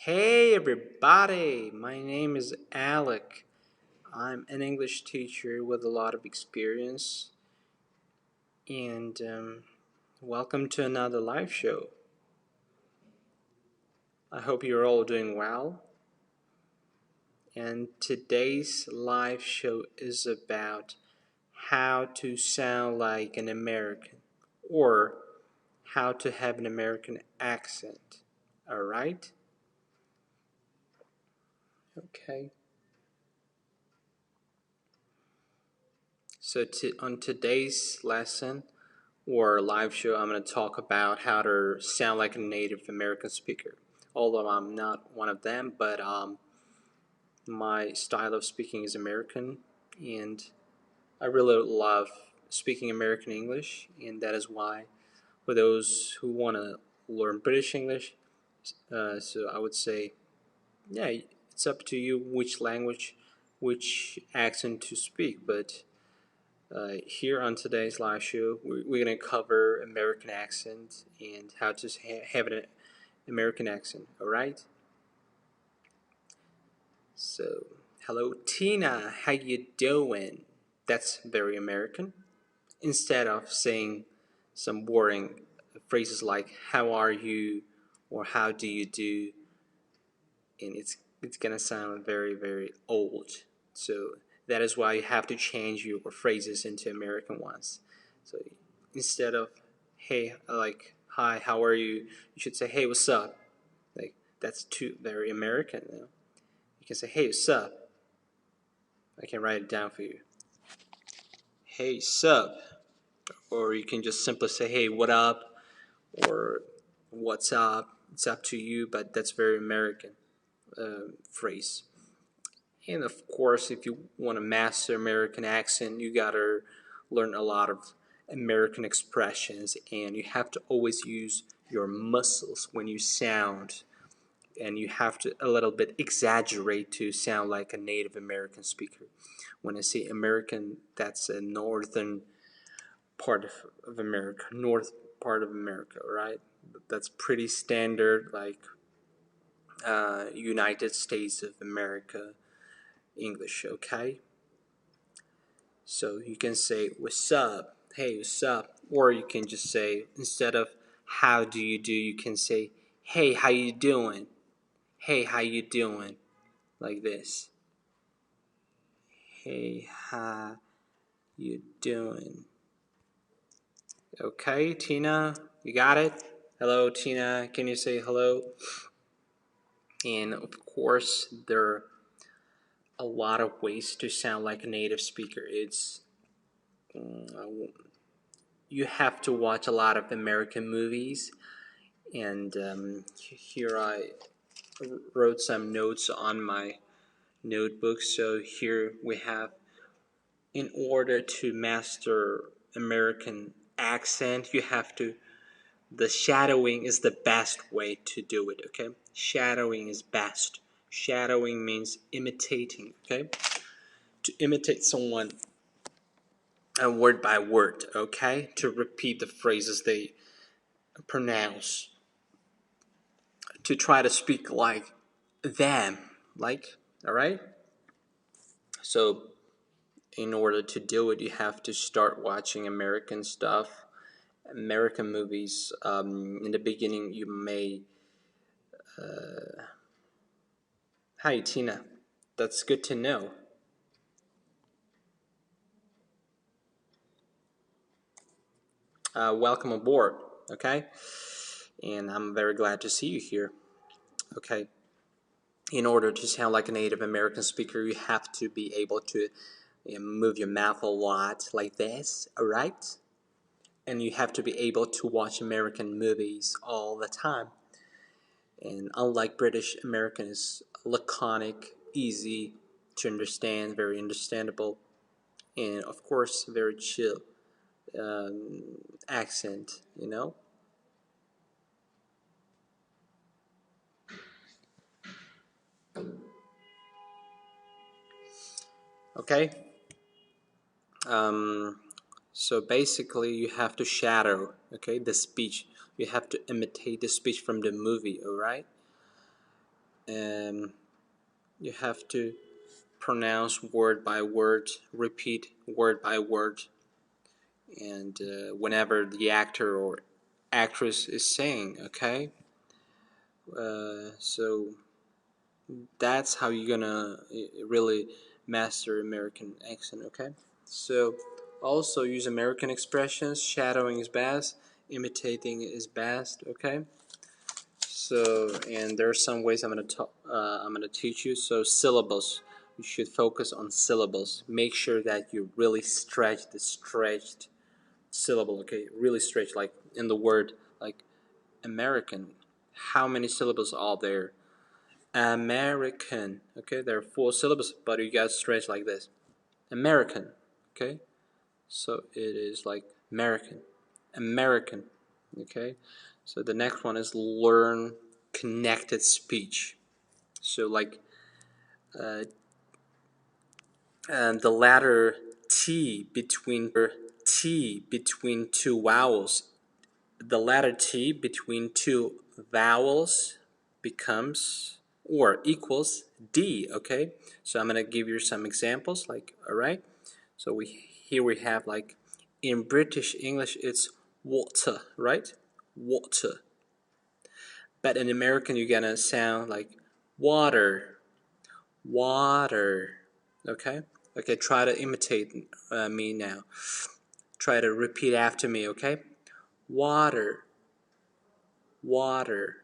Hey everybody, my name is Alec. I'm an English teacher with a lot of experience, and welcome to another live show. I hope you're all doing well. And today's live show is about how to sound like an American or how to have an American accent. Alright? Okay. So, on today's lesson, or live show, I'm going to talk about how to sound like a Native American speaker. Although I'm not one of them, but my style of speaking is American, and I really love speaking American English, and that is why, for those who want to learn British English, so I would say, yeah, it's up to you which language, which accent to speak, but here on today's live show, we're going to cover American accent and how to have an American accent. All right. So, hello, Tina. How you doing? That's very American. Instead of saying some boring phrases like "How are you?" or "How do you do?" and it's gonna sound very old. So that is why you have to change your phrases into American ones. So instead of "Hey," like "Hi, how are you?" you should say "Hey, what's up?" Like that's too very American. You can say "Hey, what's up?" I can write it down for you. "Hey, sup?" Or you can just simply say "Hey, what up?" or "What's up?" It's up to you, but that's very American phrase. And of course, if you want to master American accent, you gotta learn a lot of American expressions, and you have to always use your muscles when you sound, and you have to a little bit exaggerate to sound like a Native American speaker. When I say American, that's a northern part of America, north part of America, right? That's pretty standard, like United States of America English, okay? So you can say, "What's up?" "Hey, what's up?" Or you can just say, instead of "How do you do?" you can say, "Hey, how you doing?" "Hey, how you doing?" Like this. "Hey, how you doing?" Okay, Tina, you got it? Hello, Tina, can you say hello? And of course, there are a lot of ways to sound like a native speaker. You have to watch a lot of American movies, and here I wrote some notes on my notebook. So here we have, in order to master American accent, you have to, the shadowing is the best way to do it, okay? Shadowing is best. Shadowing means imitating, okay? To imitate someone word by word, okay? To repeat the phrases they pronounce. To try to speak like them, like, all right? So, in order to do it, you have to start watching American stuff, American movies. In the beginning, you may. Hi, Tina. That's good to know. Welcome aboard, okay? And I'm very glad to see you here, okay? In order to sound like a Native American speaker, you have to be able to move your mouth a lot like this, alright? And you have to be able to watch American movies all the time. And unlike British, American is laconic, easy to understand, very understandable, and of course, very chill accent, you know? Okay? Um, so basically, you have to shadow, okay, the speech. You have to imitate the speech from the movie, alright? You have to pronounce word by word, repeat word by word, and whenever the actor or actress is saying, okay? So that's how you're gonna really master American accent, okay? So also use American expressions. Shadowing is best, imitating is best, okay? So, and there are some ways I'm gonna teach you. So syllables, you should focus on syllables. Make sure that you really stretch the stretched syllable, okay? Really stretch, like in the word like American. How many syllables are there? American, okay? There are 4 syllables, but you got to stretch like this. American, okay? So it is like American, American, okay? So the next one is learn connected speech. So like uh, the letter T between 2 vowels. The letter T between 2 vowels becomes or equals D, okay? So I'm going to give you some examples, like, all right? So here we have, like, in British English, it's water, right? Water. But in American, you're going to sound like water, water, okay? Okay, try to imitate me now. Try to repeat after me, okay? Water, water.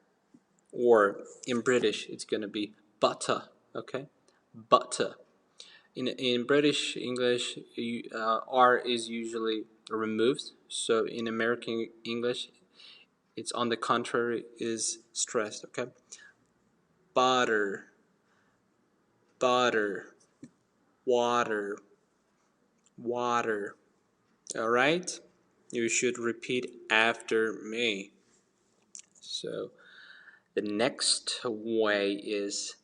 Or in British, it's going to be butter, okay? Butter. In British English, R is usually removed. So in American English, it's on the contrary, is stressed, okay? Butter, butter, water, water. All right? You should repeat after me. So the next way is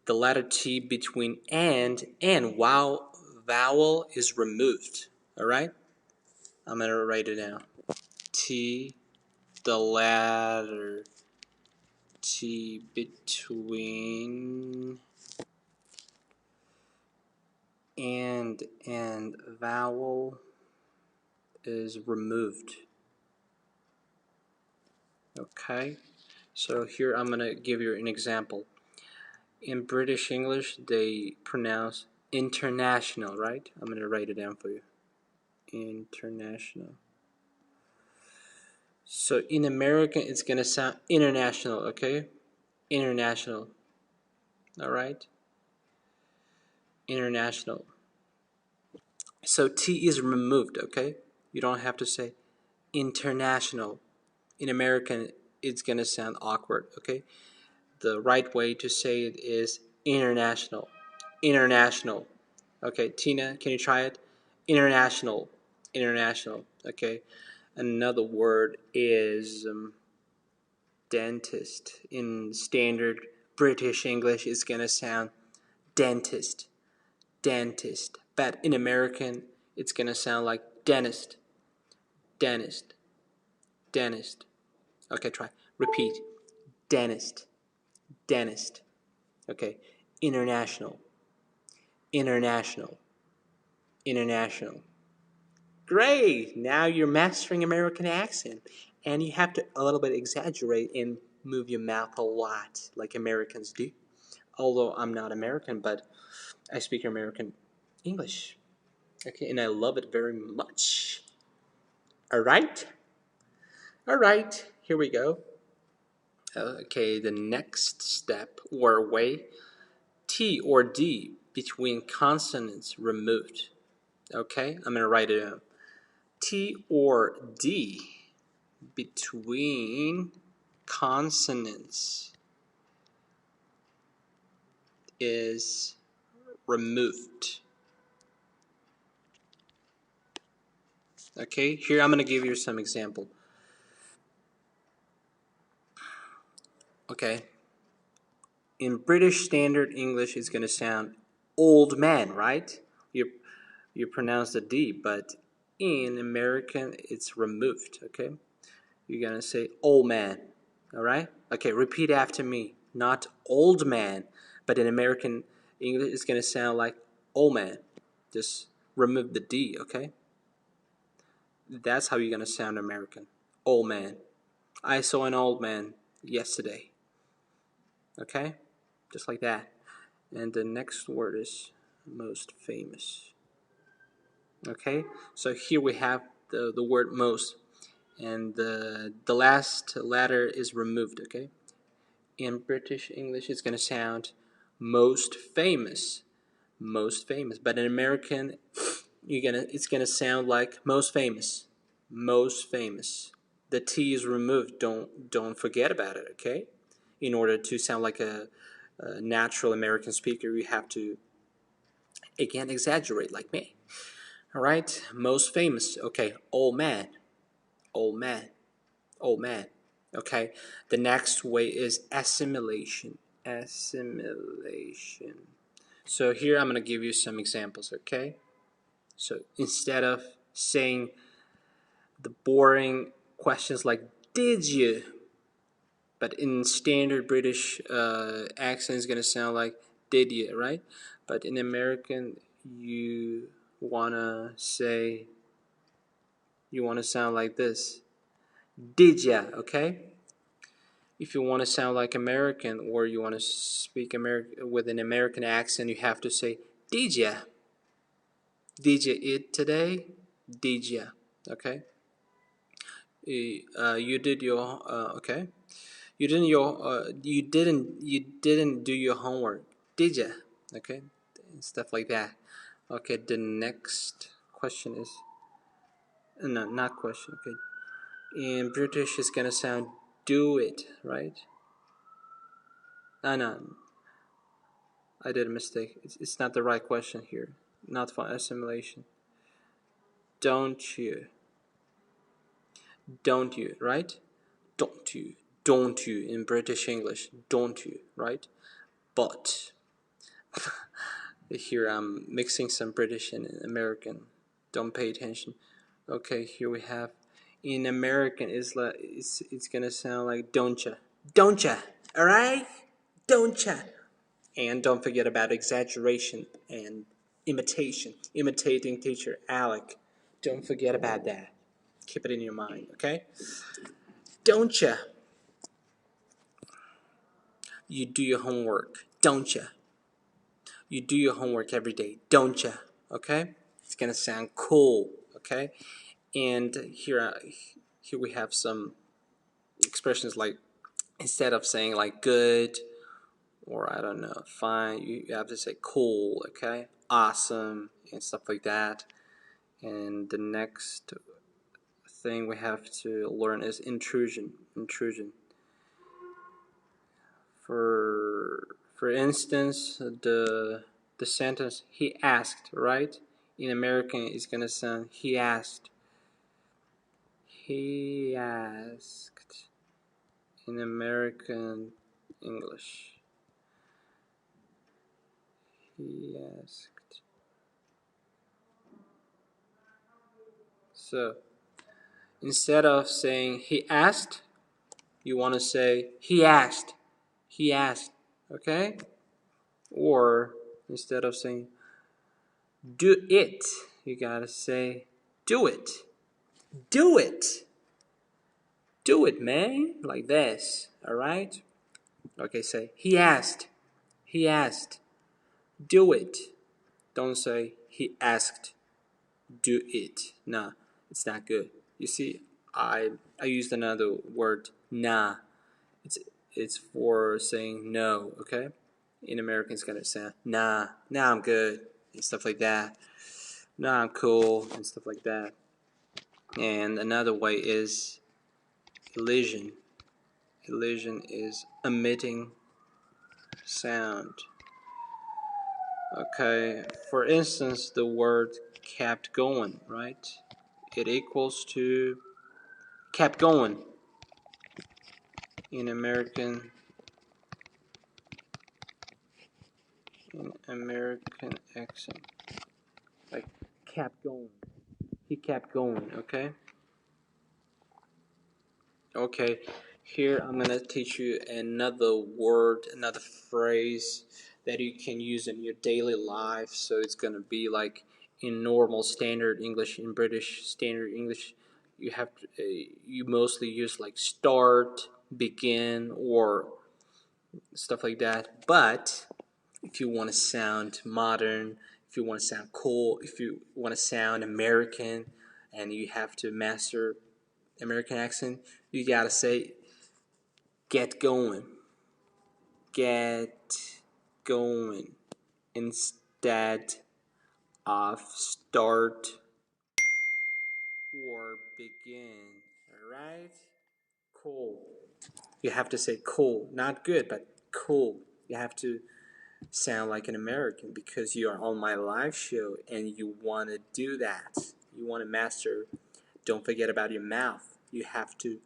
the letter T between and vowel is removed. All right? I'm going to write it down. T, the letter T between and vowel is removed. Okay? So here I'm going to give you an example. In British English, they pronounce international, right? I'm going to write it down for you. International. So in American, it's going to sound international, okay? International. All right? International. So T is removed, okay? You don't have to say international. In American, it's going to sound awkward, okay? The right way to say it is international. International. Okay, Tina, can you try it? International. International. Okay. Another word is dentist. In standard British English, it's going to sound dentist. Dentist. But in American, it's going to sound like dentist. Dentist. Dentist. Okay, try. Repeat. Dentist. Dentist. Okay. International. International. International. Great! Now you're mastering American accent. And you have to a little bit exaggerate and move your mouth a lot, like Americans do. Although I'm not American, but I speak American English. Okay, and I love it very much. Alright? Alright, here we go. Okay, the next step or way, T or D between consonants removed. Okay, I'm going to write it down. T or D between consonants is removed. Okay, here I'm going to give you some example. Okay, in British Standard English, it's going to sound old man, right? You pronounce the D, but in American, it's removed. Okay, you're going to say old man. All right. Okay, repeat after me. not old man. But in American English, it's going to sound like old man. Just remove the D, okay? That's how you're going to sound American. Old man. I saw an old man yesterday. Okay? Just like that. And the next word is most famous. Okay? So here we have the word most. And the last letter is removed, okay? In British English, it's going to sound most famous. Most famous. But in American, it's gonna sound like most famous. Most famous. The T is removed. Don't forget about it, okay? In order to sound like a natural American speaker, you have to again exaggerate like me. All right, most famous. Okay, old man, old man, old man. Okay, the next way is assimilation. Assimilation. So here I'm gonna give you some examples. Okay, so instead of saying the boring questions like "Did you?" but in standard British accent, it's gonna sound like "Did you?" Right? But in American, wanna say you wanna sound like this: "Did ya?" Okay? If you want to sound like American or you want to speak with an American accent, you have to say "Did ya?" Did you eat today? Did ya? Okay. You did your okay. You didn't do your homework, did ya? Okay, stuff like that. Okay, the next question is no, not question. Okay, in British it's gonna sound do it, right? No, I did a mistake. It's not the right question here. Not for assimilation. Don't you? Don't you? Right? Don't you? Don't you in British English? Don't you? Right? But here I'm mixing some British and American. Don't pay attention. Okay, here we have in American it's gonna sound like don't ya, all right, don't ya, and don't forget about exaggeration and imitation, imitating teacher Alec. Don't forget about that. Keep it in your mind, okay? Don't ya? You do your homework, don't ya? You do your homework every day, don't ya? Okay? It's gonna sound cool, okay? And here we have some expressions like instead of saying like good or I don't know fine, you have to say cool, okay? Awesome and stuff like that. And the next thing we have to learn is intrusion. Intrusion. For instance, the sentence he asked, right? In American, it's gonna sound he asked. He asked. In American English, he asked. So instead of saying he asked, you want to say he asked. He asked. Okay? Or instead of saying do it, you gotta say do it. Do it. Do it, man. Like this. Alright? Okay, say he asked. He asked. Do it. Don't say he asked. Do it. Nah, it's not good. You see, I used another word, nah. It's it's for saying no, okay? In American, it's gonna sound nah, I'm good, and stuff like that. Nah, I'm cool, and stuff like that. And another way is elision. Elision is emitting sound. Okay, for instance, the word kept going, right? It equals to kept going in American accent. Like kept going. He kept going, okay? Okay. Here I'm gonna teach you another word, another phrase that you can use in your daily life. So it's gonna be like in normal standard English, in British standard English, you have to, you mostly use like start, begin, or stuff like that. But if you want to sound modern, if you want to sound cool, if you want to sound American, and you have to master American accent, you gotta say get going, get going instead of start or begin. Alright? Cool. You have to say cool, not good, but cool. You have to sound like an American because you are on my live show and you want to do that. You want to master. Don't forget about your mouth. You have to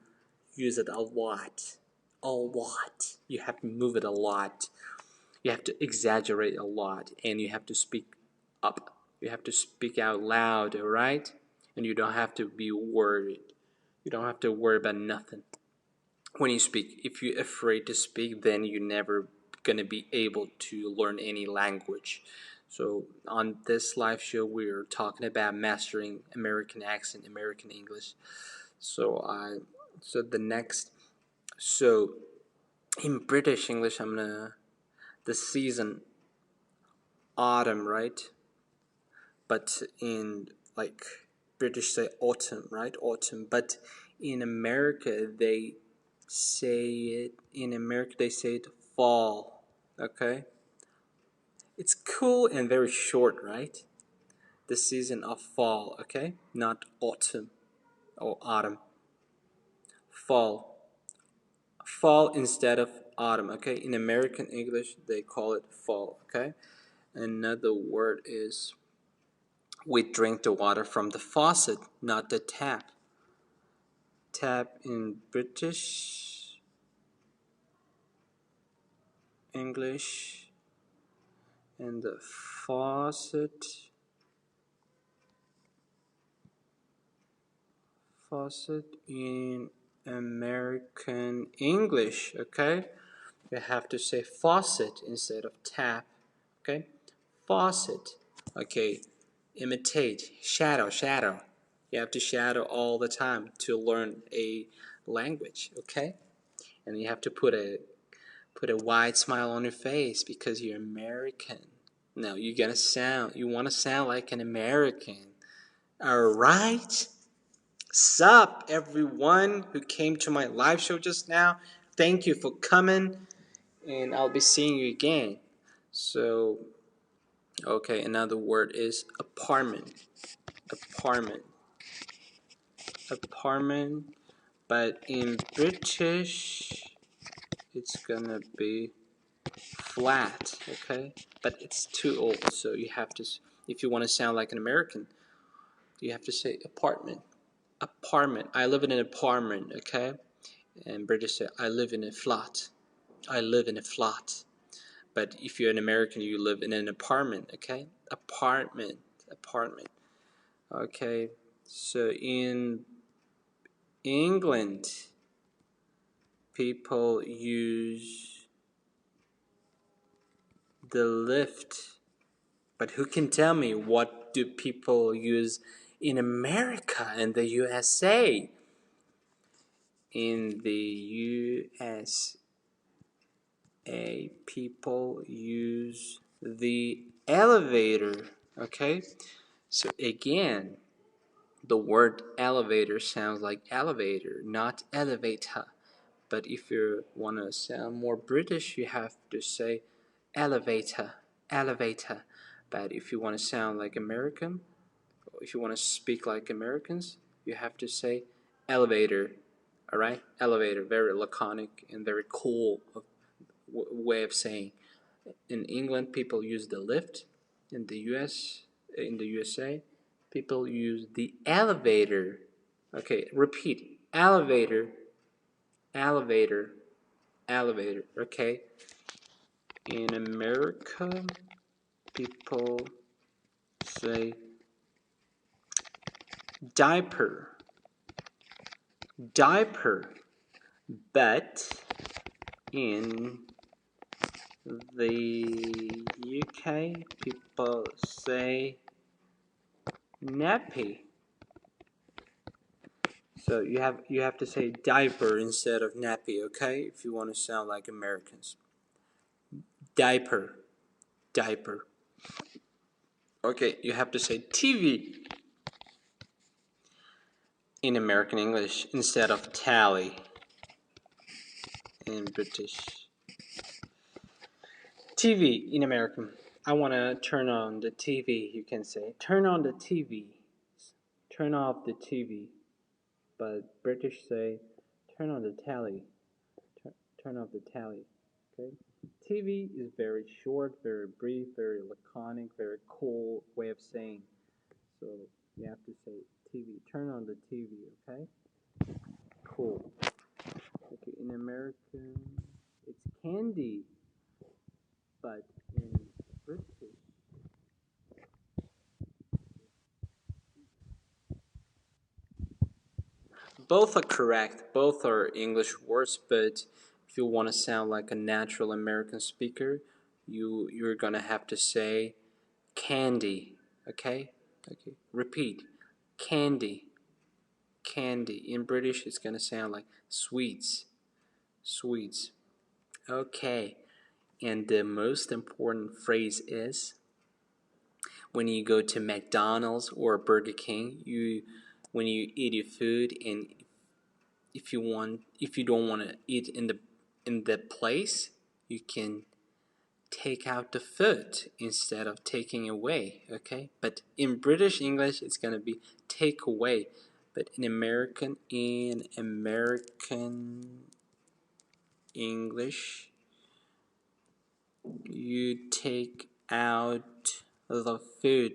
use it a lot. A lot. You have to move it a lot. You have to exaggerate a lot and you have to speak up. You have to speak out loud, alright? And you don't have to be worried. You don't have to worry about nothing. When you speak, if you're afraid to speak, then you're never gonna be able to learn any language. So on this live show, we're talking about mastering American accent, American English. So so the next, so in British English, the season autumn, right? But in like British say autumn, right? Autumn. But in America they say it fall. Okay? It's cool and very short, right? The season of fall, okay? Not autumn or autumn. Fall. Fall instead of autumn, okay? In American English they call it fall, okay? Another word is we drink the water from the faucet, not the tap. Tap in British English and the faucet in American English, okay? You have to say faucet instead of tap, okay? Faucet, okay? Imitate, shadow. You have to shadow all the time to learn a language, okay? And you have to put a wide smile on your face because you're American. No, you want to sound like an American. All right? Sup, everyone who came to my live show just now. Thank you for coming, and I'll be seeing you again. So, okay, another word is apartment. Apartment. Apartment. But in British, it's gonna be flat, okay? But it's too old, so you have to, if you want to sound like an American, you have to say apartment. Apartment. I live in an apartment, okay? And British say, I live in a flat. I live in a flat. But if you're an American, you live in an apartment, okay? Apartment. Apartment. Okay. So in England, people use the lift. But who can tell me what do people use in America and the USA? In the USA, people use the elevator. Okay? So again, the word elevator sounds like elevator, not elevator. But if you want to sound more British, you have to say elevator, elevator. But if you want to sound like American, if you want to speak like Americans, you have to say elevator. All right, elevator. Very laconic and very cool way of saying. In England, people use the lift. In the USA, people use the elevator. Okay, repeat. Elevator, elevator, elevator. Okay. In America, people say diaper, diaper. But in the UK, people say nappy. So you have to say diaper instead of nappy, okay? If you want to sound like Americans. Diaper, diaper. Okay, you have to say TV in American English instead of tally in British. TV in American. I want to turn on the TV, you can say. Turn on the TV. Turn off the TV. But British say, turn on the tally. Turn off the tally. Okay? TV is very short, very brief, very laconic, very cool way of saying. So you have to say TV. Turn on the TV, okay? Cool. Okay, in American, it's candy, but in British, both are correct. Both are English words, but if you want to sound like a natural American speaker, you're gonna have to say candy. Okay? Okay. Repeat. Candy. Candy. In British it's gonna sound like sweets. Sweets. Okay. And the most important phrase is when you go to McDonald's or Burger King, you when you eat your food, and if you don't want to eat in the place, you can take out the food instead of taking away, okay? But in British English it's going to be take away, but in American English you take out the food.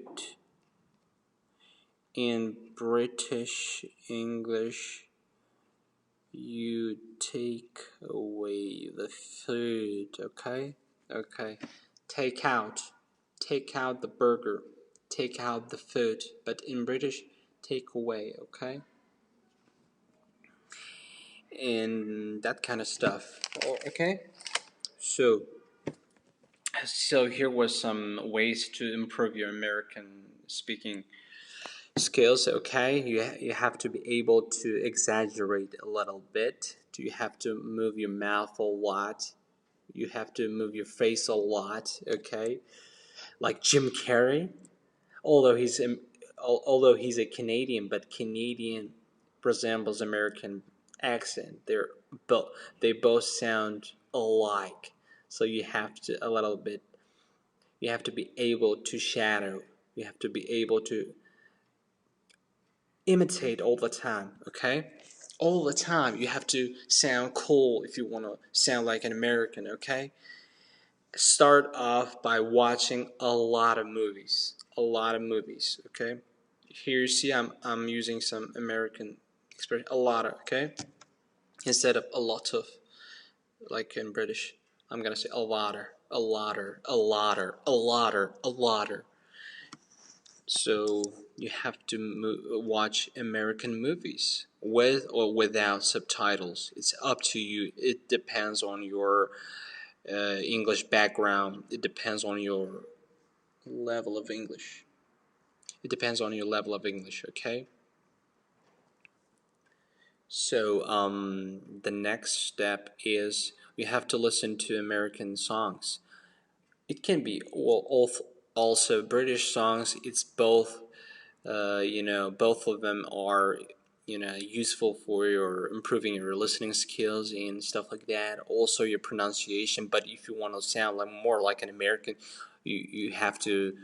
In British English you take away the food, okay? Okay. Take out. Take out the burger. Take out the food. But in British, take away, okay? And that kind of stuff. Okay? So, so here was some ways to improve your American speaking skills, okay? You have to be able to exaggerate a little bit. You have to move your mouth a lot. You have to move your face a lot, okay? Like Jim Carrey, although he's a Canadian, but Canadian resembles American accent. They both sound alike, so you have to a little bit. You have to be able to shadow. You have to be able to imitate all the time. Okay, all the time. You have to sound cool if you want to sound like an American. Okay, start off by watching a lot of movies. A lot of movies, okay? Here you see I'm using some American expression, a lot of, okay? Instead of a lot of, like in British, I'm gonna say a lotter, a lotter, a lotter, a lotter, a lotter. So you have to watch American movies with or without subtitles. It's up to you. It depends on your English background. It depends on your level of English. It depends on your level of English, okay? So the next step is you have to listen to American songs. It can be also British songs. It's both. Both of them are useful for your improving your listening skills and stuff like that. Also your pronunciation. But if you want to sound like more like an American, you have to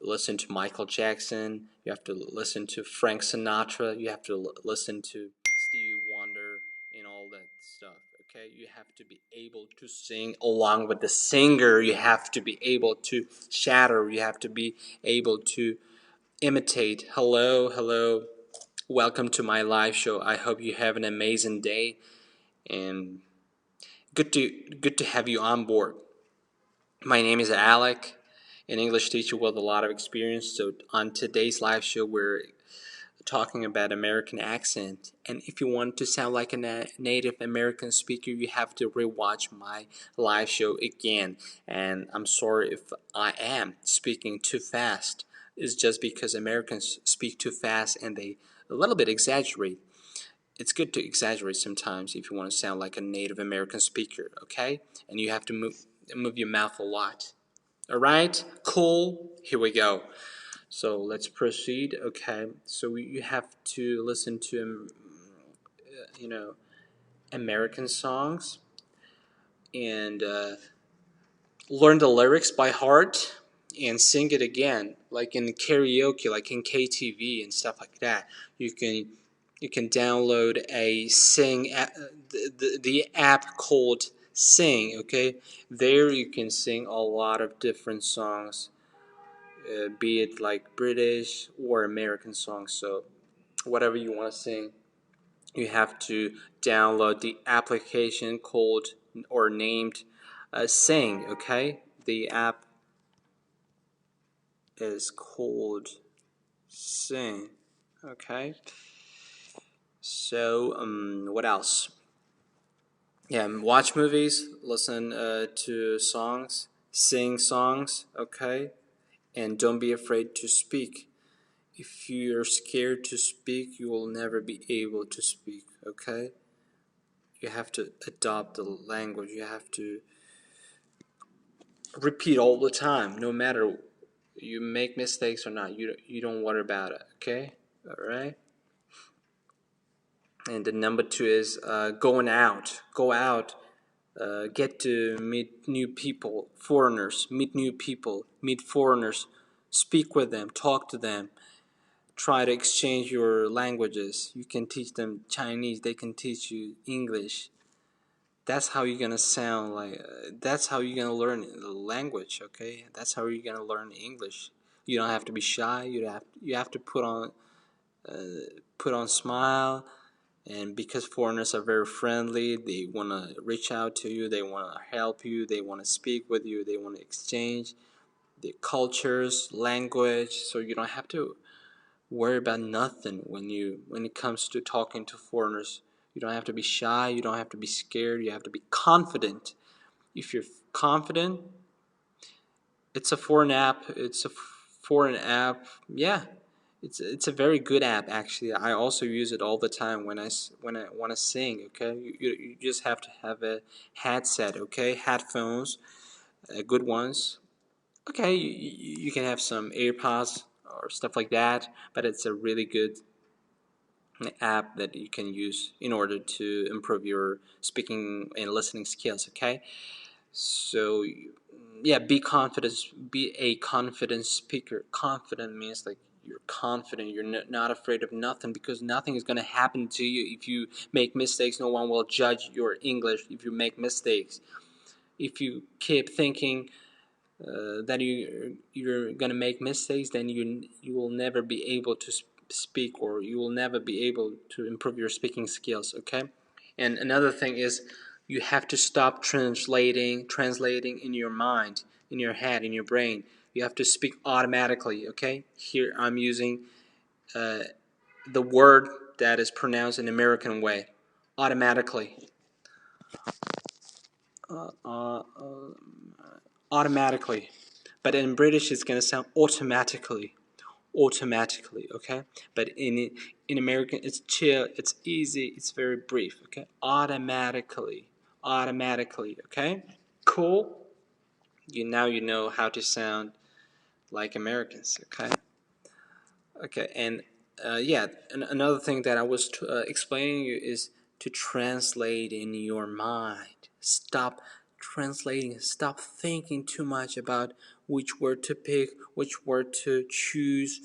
listen to Michael Jackson, you have to listen to Frank Sinatra, you have to listen to Stevie Wonder and all that stuff. Okay, you have to be able to sing along with the singer. You have to be able to shatter. You have to be able to imitate. Hello, hello. Welcome to my live show. I hope you have an amazing day and good to have you on board. My name is Alec, an English teacher with a lot of experience. So on today's live show, we're talking about American accent. And if you want to sound like a native American speaker, you have to rewatch my live show again. And I'm sorry if I am speaking too fast. It's just because Americans speak too fast and they a little bit exaggerate. It's good to exaggerate sometimes if you want to sound like a native American speaker, okay? And you have to move your mouth a lot. All right? Cool. Here we go. So let's proceed. Okay. So you have to listen to you know American songs and learn the lyrics by heart and sing it again, like in karaoke, like in KTV and stuff like that. You can you can download a sing the app called Sing. Okay, there you can sing a lot of different songs, be it like British or American songs. So whatever you want to sing, you have to download the application called or named Sing. Okay, the app is called Sing. Okay, so what else? Yeah, watch movies, listen to songs, sing songs. Okay, and don't be afraid to speak. If you're scared to speak, you will never be able to speak. Okay, you have to adopt the language. You have to repeat all the time, no matter you make mistakes or not. You don't worry about it. Okay, all right. And the number two is going out. Go out. Get to meet new people, foreigners. Meet new people. Meet foreigners. Speak with them. Talk to them. Try to exchange your languages. You can teach them Chinese. They can teach you English. That's how you're gonna sound like. That's how you're gonna learn the language. Okay. That's how you're gonna learn English. You don't have to be shy. You have to put on smile. And because foreigners are very friendly, they want to reach out to you, they want to help you, they want to speak with you, they want to exchange the cultures, language, so you don't have to worry about nothing when it comes to talking to foreigners. You don't have to be shy, you don't have to be scared, you have to be confident. If you're confident, it's a foreign app. It's a foreign app. Yeah, it's a very good app actually. I also use it all the time when I want to sing. Okay, you just have to have a headset. Okay, headphones, good ones. Okay, you can have some AirPods or stuff like that, but it's a really good app that you can use in order to improve your speaking and listening skills. Okay, so yeah, be confident. Be a confident speaker. Confident means like you're confident. You're not afraid of nothing because nothing is going to happen to you if you make mistakes. No one will judge your English if you make mistakes. If you keep thinking that you're going to make mistakes, then you will never be able to speak, or you will never be able to improve your speaking skills. Okay, and another thing is you have to stop translating in your mind, in your head, in your brain. You have to speak automatically. Okay, here I'm using uh, the word that is pronounced in American way, automatically. uh, uh, uh, Automatically, but in British it's going to sound automatically. Okay, but in American it's chill, it's easy, it's very brief. Okay, automatically. Okay, cool. You know how to sound like Americans. Okay, and yeah, another thing that I was explaining you is to translate in your mind. Stop translating. Stop thinking too much about which word to pick, which word to choose.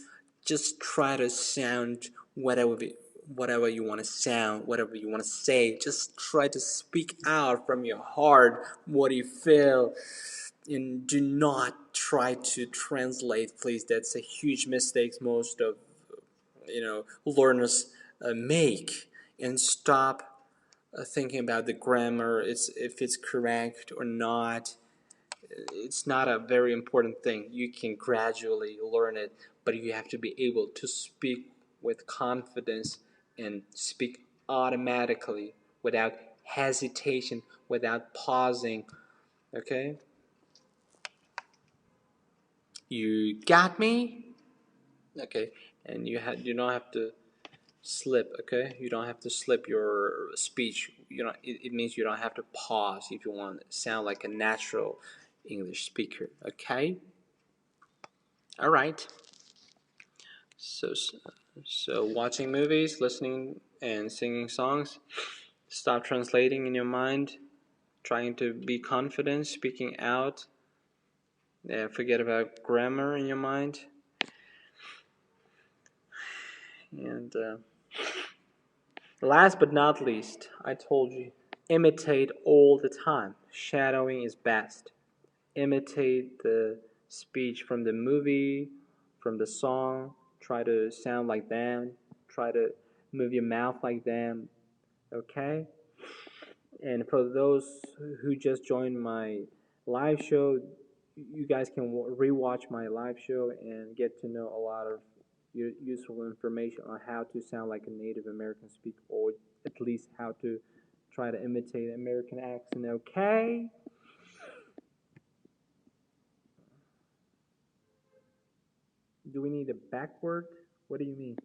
Just try to sound whatever you want to sound, whatever you want to say. Just try to speak out from your heart what you feel, and do not try to translate, please. That's a huge mistake most of learners make. And stop thinking about the grammar, if it's correct or not. It's not a very important thing. You can gradually learn it, but you have to be able to speak with confidence and speak automatically without hesitation, without pausing. Okay? You got me? Okay. And you don't have to slip, okay? You don't have to slip your speech. It means you don't have to pause if you want to sound like a natural English speaker, okay? All right. So, so watching movies, listening and singing songs, stop translating in your mind, trying to be confident, speaking out. Forget about grammar in your mind. And last but not least, I told you, imitate all the time. Shadowing is best. Imitate the speech from the movie, from the song. Try to sound like them. Try to move your mouth like them. Okay? And for those who just joined my live show, you guys can rewatch my live show and get to know a lot of useful information on how to sound like a Native American speaker, or at least how to try to imitate American accent. Okay? Do we need a backword? What do you mean?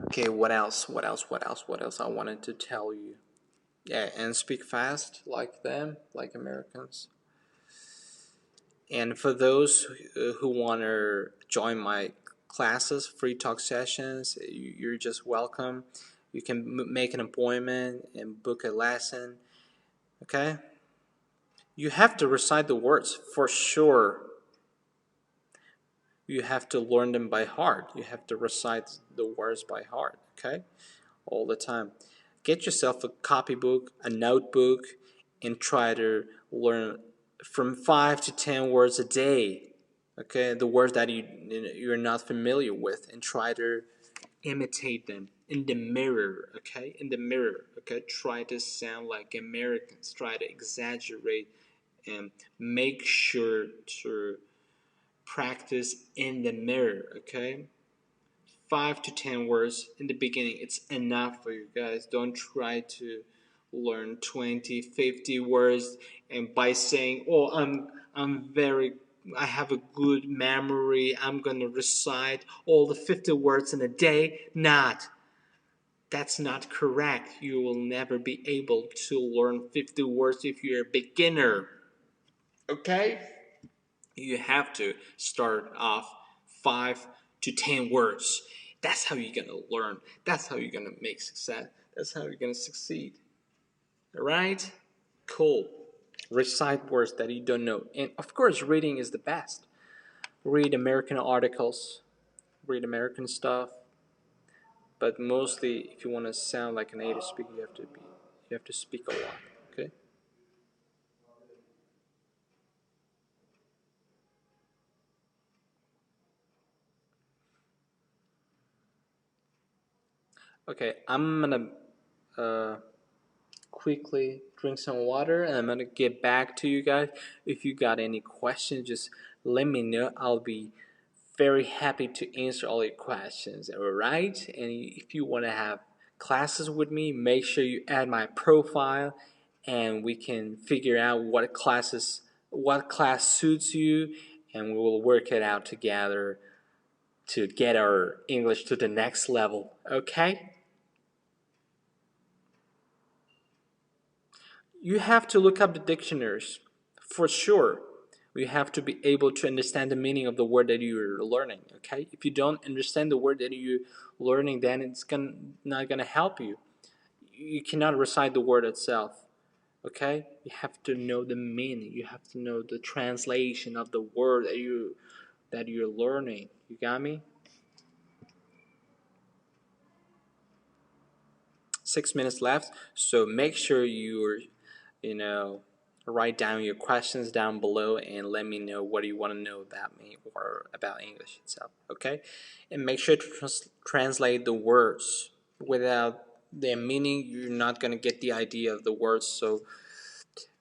Okay, what else? What else? What else? What else I wanted to tell you? Yeah, and speak fast like them, like Americans. And for those who want to join my classes, free talk sessions, you're just welcome. You can make an appointment and book a lesson. Okay? You have to recite the words for sure. You have to learn them by heart. You have to recite the words by heart. Okay? All the time. Get yourself a copybook, a notebook, and try to learn from 5 to 10 words a day. Okay, the words that you're not familiar with, and try to imitate them in the mirror. Okay, in the mirror. Okay, try to sound like Americans. Try to exaggerate, and make sure to practice in the mirror. Okay, 5 to 10 words in the beginning. It's enough for you guys. Don't try to learn 20, 50 words, and by saying, "Oh, I have a good memory. I'm gonna recite all the 50 words in a day." Not. That's not correct. You will never be able to learn 50 words if you're a beginner. Okay? You have to start off 5 to 10 words. That's how you're gonna learn. That's how you're gonna make success. That's how you're gonna succeed. Alright? Cool. Recite words that you don't know. And of course, reading is the best. Read American articles, read American stuff. But mostly, if you want to sound like a native speaker, you have to speak a lot. Okay? Okay, I'm gonna uh, quickly drink some water, and I'm gonna get back to you guys. If you got any questions, just let me know. I'll be very happy to answer all your questions. All right, and if you want to have classes with me, make sure you add my profile, and we can figure out what class suits you, and we will work it out together to get our English to the next level. Okay. You have to look up the dictionaries for sure. You have to be able to understand the meaning of the word that you're learning. Okay, if you don't understand the word that you're learning, then not gonna help you. You cannot recite the word itself. Okay, you have to know the meaning. You have to know the translation of the word that you're learning. You got me? 6 minutes left, so make sure you know, write down your questions down below and let me know what you want to know about me or about English itself. Okay, and make sure to translate the words. Without their meaning, you're not gonna get the idea of the words. So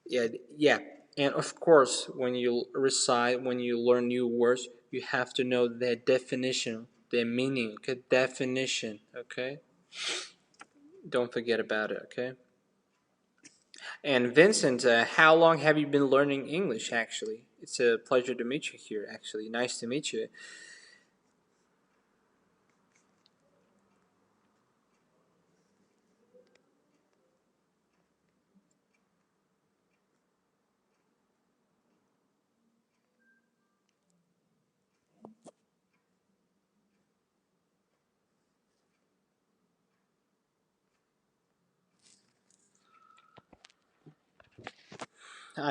yeah, yeah. And of course, when you recite, when you learn new words, you have to know their definition, the meaning, okay, definition, okay. Don't forget about it, okay. And Vincent, how long have you been learning English? Actually, it's a pleasure to meet you here. Actually, nice to meet you.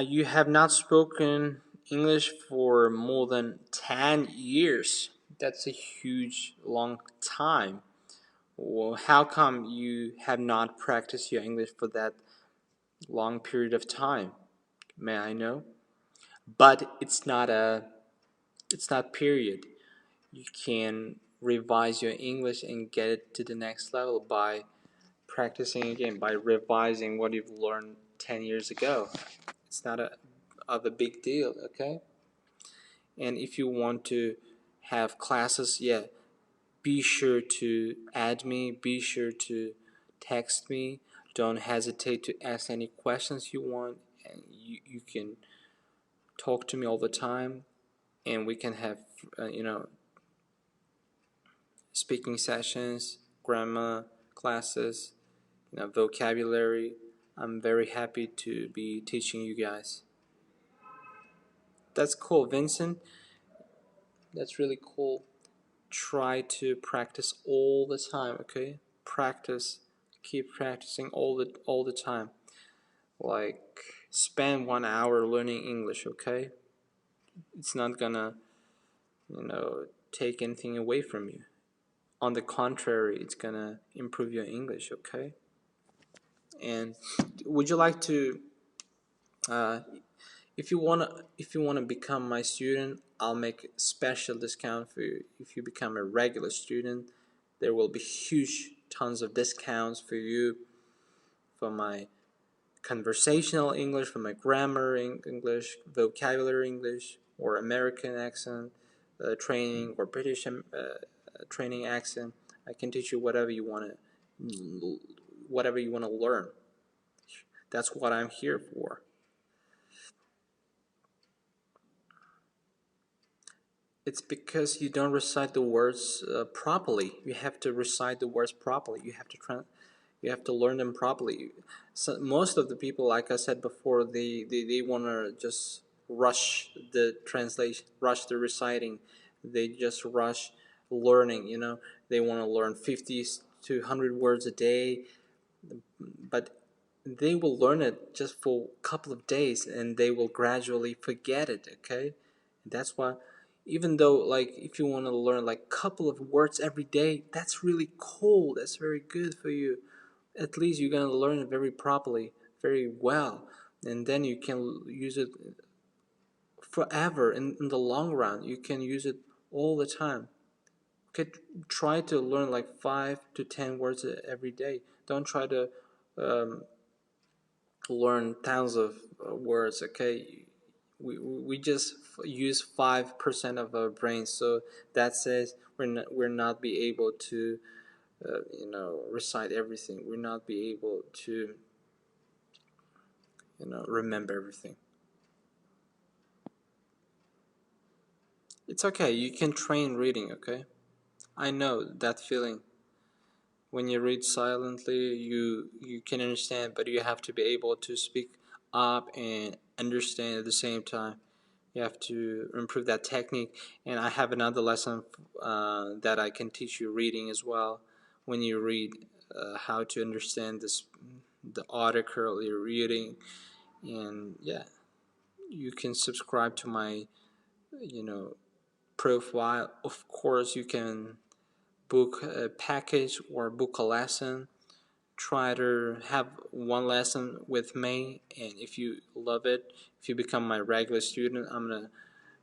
You have not spoken English for more than 10 years. That's a huge, long time. Well, how come you have not practiced your English for that long period of time? May I know? But it's not period. You can revise your English and get it to the next level by practicing again, by revising what you've learned 10 years ago. It's not of a big deal, okay? And if you want to have classes, yeah, be sure to add me, be sure to text me. Don't hesitate to ask any questions you want, and you can talk to me all the time, and we can have, speaking sessions, grammar classes, vocabulary. I'm very happy to be teaching you guys. That's cool, Vincent. That's really cool. Try to practice all the time, okay? Practice, keep practicing all the time. Like spend 1 hour learning English, okay? It's not gonna, take anything away from you. On the contrary, it's gonna improve your English, okay? And would you like to, uh, if you wanna become my student, I'll make a special discount for you. If you become a regular student, there will be huge tons of discounts for you, for my conversational English, for my grammar English, vocabulary English, or American accent training, or British training accent. I can teach you whatever you want to learn. That's what I'm here for. It's because you don't recite the words properly. You have to recite the words properly. You have to learn them properly. So most of the people, like I said before, they want to just rush the translation, rush the reciting. They just rush learning. They want to learn 50 to 100 words a day, but they will learn it just for a couple of days and they will gradually forget it, okay? That's why, even though, like, if you want to learn like a couple of words every day, that's really cool, that's very good for you. At least you're going to learn it very properly, very well, and then you can use it forever. In the long run, you can use it all the time. Okay, try to learn like 5 to 10 words every day. Don't try to um, learn thousands of words. Okay, we just use 5% of our brain, so that says we're not be able to recite everything. We're not be able to remember everything. It's okay, you can train reading, okay? I know that feeling. When you read silently, you can understand, but you have to be able to speak up and understand at the same time. You have to improve that technique. And I have another lesson that I can teach you reading as well. When you read, how to understand the article you're reading. And yeah, you can subscribe to my you know profile. Of course, you can book a package or book a lesson. Try to have one lesson with me, and if you love it, if you become my regular student, I'm gonna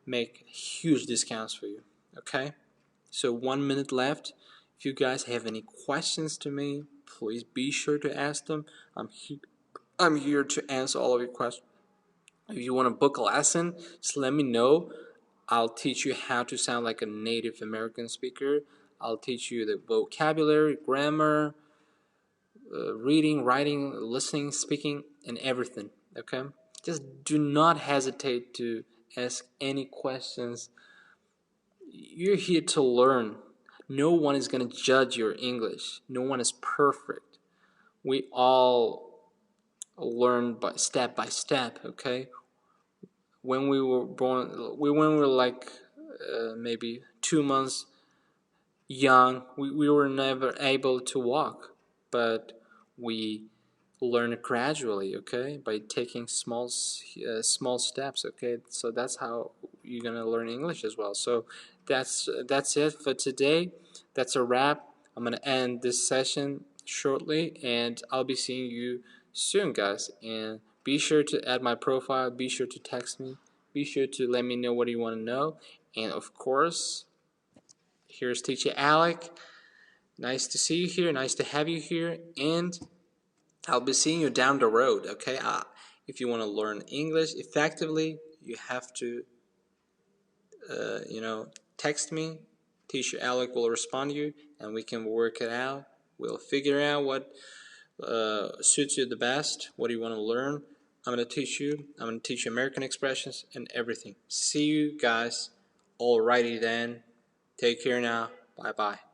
make huge discounts for you. Okay, so 1 minute left. If you guys have any questions to me, please be sure to ask them. I'm here to answer all of your questions. If you want to book a lesson, just let me know. I'll teach you how to sound like a native American speaker. I'll teach you the vocabulary, grammar, reading, writing, listening, speaking, and everything. Okay? Just do not hesitate to ask any questions. You're here to learn. No one is going to judge your English. No one is perfect. We all learn by step, okay? When we were born, when we were like maybe 2 months young, we were never able to walk, but we learn gradually, okay, by taking small steps, okay. So that's how you're gonna learn English as well. So that's it for today. That's a wrap. I'm gonna end this session shortly, and I'll be seeing you soon, guys. And be sure to add my profile. Be sure to text me. Be sure to let me know what you want to know. And of course, here's teacher Alec. Nice to see you here. Nice to have you here. And I'll be seeing you down the road, okay? If you want to learn English effectively, you have to, text me. Teacher Alec will respond to you, and we can work it out. We'll figure out what suits you the best. What do you want to learn? I'm going to teach you. I'm going to teach you American expressions and everything. See you guys. Alrighty then. Take care now. Bye-bye.